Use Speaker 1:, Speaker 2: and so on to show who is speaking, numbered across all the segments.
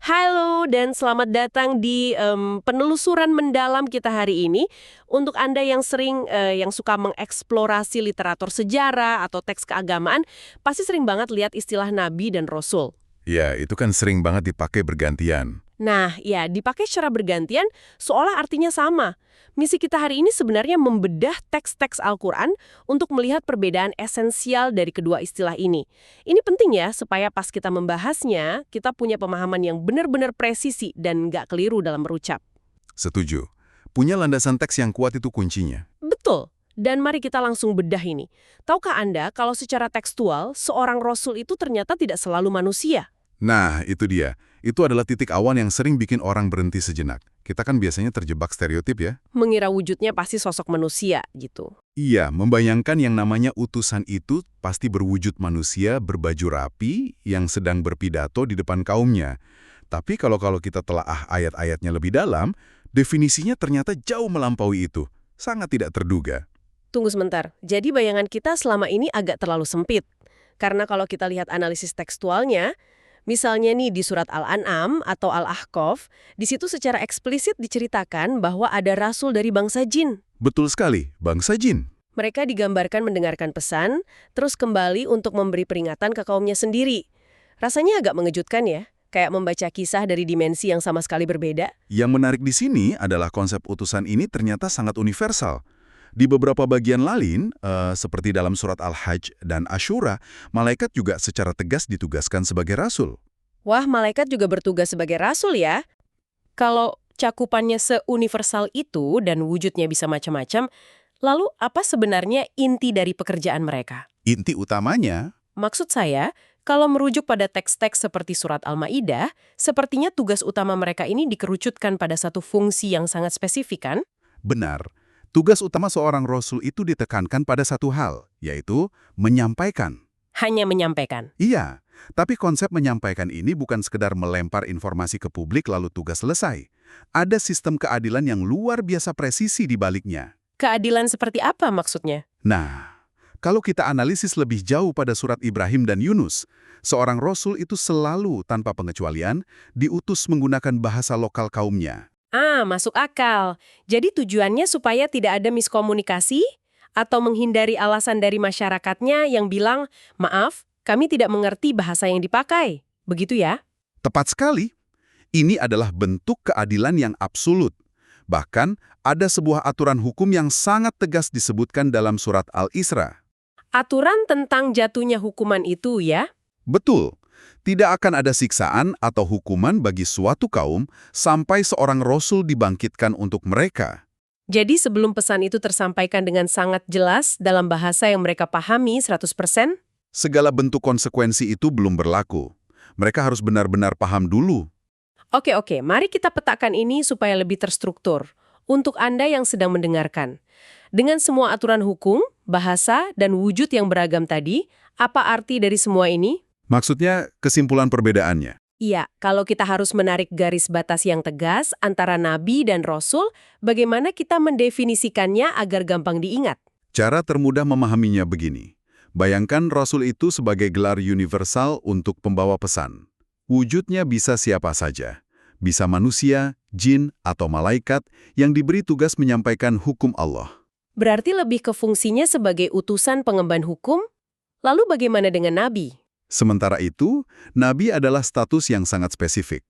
Speaker 1: Halo dan selamat datang di penelusuran mendalam kita hari ini. Untuk Anda yang yang suka mengeksplorasi literatur sejarah atau teks keagamaan, pasti sering banget lihat istilah nabi dan rasul.
Speaker 2: Ya, itu kan sering banget dipakai bergantian.
Speaker 1: Nah, ya dipakai secara bergantian seolah artinya sama. Misi kita hari ini sebenarnya membedah teks-teks Al-Quran untuk melihat perbedaan esensial dari kedua istilah ini. Ini penting ya, supaya pas kita membahasnya, kita punya pemahaman yang benar-benar presisi dan nggak keliru dalam berucap.
Speaker 2: Setuju. Punya landasan teks yang kuat itu kuncinya.
Speaker 1: Betul. Dan mari kita langsung bedah ini. Tahukah Anda kalau secara tekstual, seorang rasul itu ternyata tidak selalu manusia?
Speaker 2: Nah, itu dia. Itu adalah titik awal yang sering bikin orang berhenti sejenak. Kita kan biasanya terjebak stereotip ya.
Speaker 1: Mengira wujudnya pasti sosok manusia, gitu.
Speaker 2: Iya, membayangkan yang namanya utusan itu pasti berwujud manusia berbaju rapi yang sedang berpidato di depan kaumnya. Tapi kalau kita telaah ayat-ayatnya lebih dalam, definisinya ternyata jauh melampaui itu. Sangat tidak terduga.
Speaker 1: Tunggu sebentar, jadi bayangan kita selama ini agak terlalu sempit. Karena kalau kita lihat analisis tekstualnya, misalnya nih di surat Al-An'am atau Al-Ahqaf, di situ secara eksplisit diceritakan bahwa ada rasul dari bangsa jin.
Speaker 2: Betul sekali, bangsa jin.
Speaker 1: Mereka digambarkan mendengarkan pesan, terus kembali untuk memberi peringatan ke kaumnya sendiri. Rasanya agak mengejutkan ya, kayak membaca kisah dari dimensi yang sama sekali berbeda.
Speaker 2: Yang menarik di sini adalah konsep utusan ini ternyata sangat universal. Di beberapa bagian lain, seperti dalam surat Al-Hajj dan Asyura, malaikat juga secara tegas ditugaskan sebagai rasul.
Speaker 1: Wah, malaikat juga bertugas sebagai rasul ya? Kalau cakupannya seuniversal itu dan wujudnya bisa macam-macam, lalu apa sebenarnya inti dari pekerjaan mereka?
Speaker 2: Inti utamanya,
Speaker 1: Maksud saya, kalau merujuk pada teks-teks seperti surat Al-Maidah, sepertinya tugas utama mereka ini dikerucutkan pada satu fungsi yang sangat spesifik kan?
Speaker 2: benar, tugas utama seorang rasul itu ditekankan pada satu hal, yaitu menyampaikan.
Speaker 1: Hanya menyampaikan.
Speaker 2: Iya, tapi konsep menyampaikan ini bukan sekedar melempar informasi ke publik lalu tugas selesai. Ada sistem keadilan yang luar biasa presisi di baliknya.
Speaker 1: Keadilan seperti apa maksudnya?
Speaker 2: Nah, kalau kita analisis lebih jauh pada surat Ibrahim dan Yunus, seorang rasul itu selalu tanpa pengecualian diutus menggunakan bahasa lokal kaumnya.
Speaker 1: Masuk akal. Jadi tujuannya supaya tidak ada miskomunikasi atau menghindari alasan dari masyarakatnya yang bilang, maaf, kami tidak mengerti bahasa yang dipakai. Begitu ya?
Speaker 2: Tepat sekali. Ini adalah bentuk keadilan yang absolut. Bahkan, ada sebuah aturan hukum yang sangat tegas disebutkan dalam surat Al-Isra.
Speaker 1: Aturan tentang jatuhnya hukuman itu ya?
Speaker 2: Betul. Tidak akan ada siksaan atau hukuman bagi suatu kaum sampai seorang rasul dibangkitkan untuk mereka.
Speaker 1: Jadi sebelum pesan itu tersampaikan dengan sangat jelas dalam bahasa yang mereka pahami 100%,
Speaker 2: Segala bentuk konsekuensi itu belum berlaku. Mereka harus benar-benar paham dulu.
Speaker 1: Oke, mari kita petakan ini supaya lebih terstruktur. Untuk Anda yang sedang mendengarkan. Dengan semua aturan hukum, bahasa, dan wujud yang beragam tadi, apa arti dari semua ini?
Speaker 2: Maksudnya, kesimpulan perbedaannya.
Speaker 1: Iya, kalau kita harus menarik garis batas yang tegas antara nabi dan rasul, bagaimana kita mendefinisikannya agar gampang diingat?
Speaker 2: Cara termudah memahaminya begini. Bayangkan rasul itu sebagai gelar universal untuk pembawa pesan. Wujudnya bisa siapa saja. Bisa manusia, jin, atau malaikat yang diberi tugas menyampaikan hukum Allah.
Speaker 1: Berarti lebih ke fungsinya sebagai utusan pengemban hukum? Lalu bagaimana dengan nabi?
Speaker 2: Sementara itu, nabi adalah status yang sangat spesifik.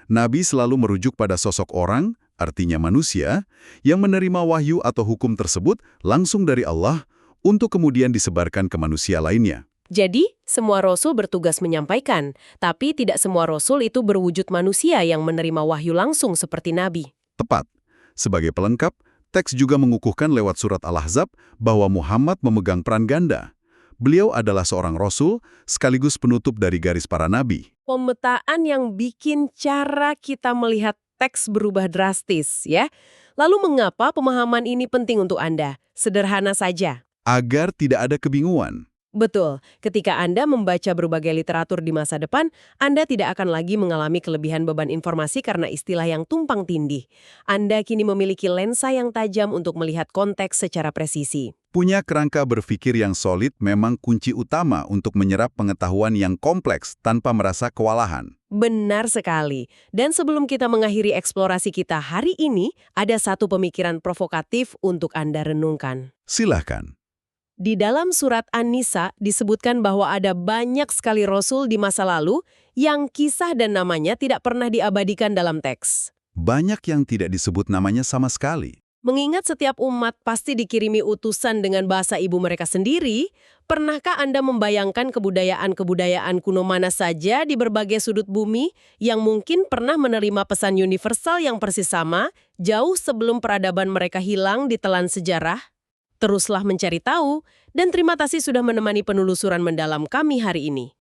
Speaker 2: Nabi selalu merujuk pada sosok orang, artinya manusia, yang menerima wahyu atau hukum tersebut langsung dari Allah untuk kemudian disebarkan ke manusia lainnya.
Speaker 1: Jadi, semua rasul bertugas menyampaikan, tapi tidak semua rasul itu berwujud manusia yang menerima wahyu langsung seperti nabi.
Speaker 2: Tepat. Sebagai pelengkap, teks juga mengukuhkan lewat surat Al-Ahzab bahwa Muhammad memegang peran ganda. Beliau adalah seorang rasul sekaligus penutup dari garis para nabi.
Speaker 1: Pemetaan yang bikin cara kita melihat teks berubah drastis, ya. Lalu mengapa pemahaman ini penting untuk Anda? Sederhana saja.
Speaker 2: Agar tidak ada kebingungan.
Speaker 1: Betul, ketika Anda membaca berbagai literatur di masa depan, Anda tidak akan lagi mengalami kelebihan beban informasi karena istilah yang tumpang tindih. Anda kini memiliki lensa yang tajam untuk melihat konteks secara presisi.
Speaker 2: Punya kerangka berpikir yang solid memang kunci utama untuk menyerap pengetahuan yang kompleks tanpa merasa kewalahan.
Speaker 1: Benar sekali. Dan sebelum kita mengakhiri eksplorasi kita hari ini, ada satu pemikiran provokatif untuk Anda renungkan.
Speaker 2: Silahkan.
Speaker 1: Di dalam surat An-Nisa disebutkan bahwa ada banyak sekali rasul di masa lalu yang kisah dan namanya tidak pernah diabadikan dalam teks.
Speaker 2: Banyak yang tidak disebut namanya sama sekali.
Speaker 1: Mengingat setiap umat pasti dikirimi utusan dengan bahasa ibu mereka sendiri, pernahkah Anda membayangkan kebudayaan-kebudayaan kuno mana saja di berbagai sudut bumi yang mungkin pernah menerima pesan universal yang persis sama jauh sebelum peradaban mereka hilang di telan sejarah? Teruslah mencari tahu, dan terima kasih sudah menemani penelusuran mendalam kami hari ini.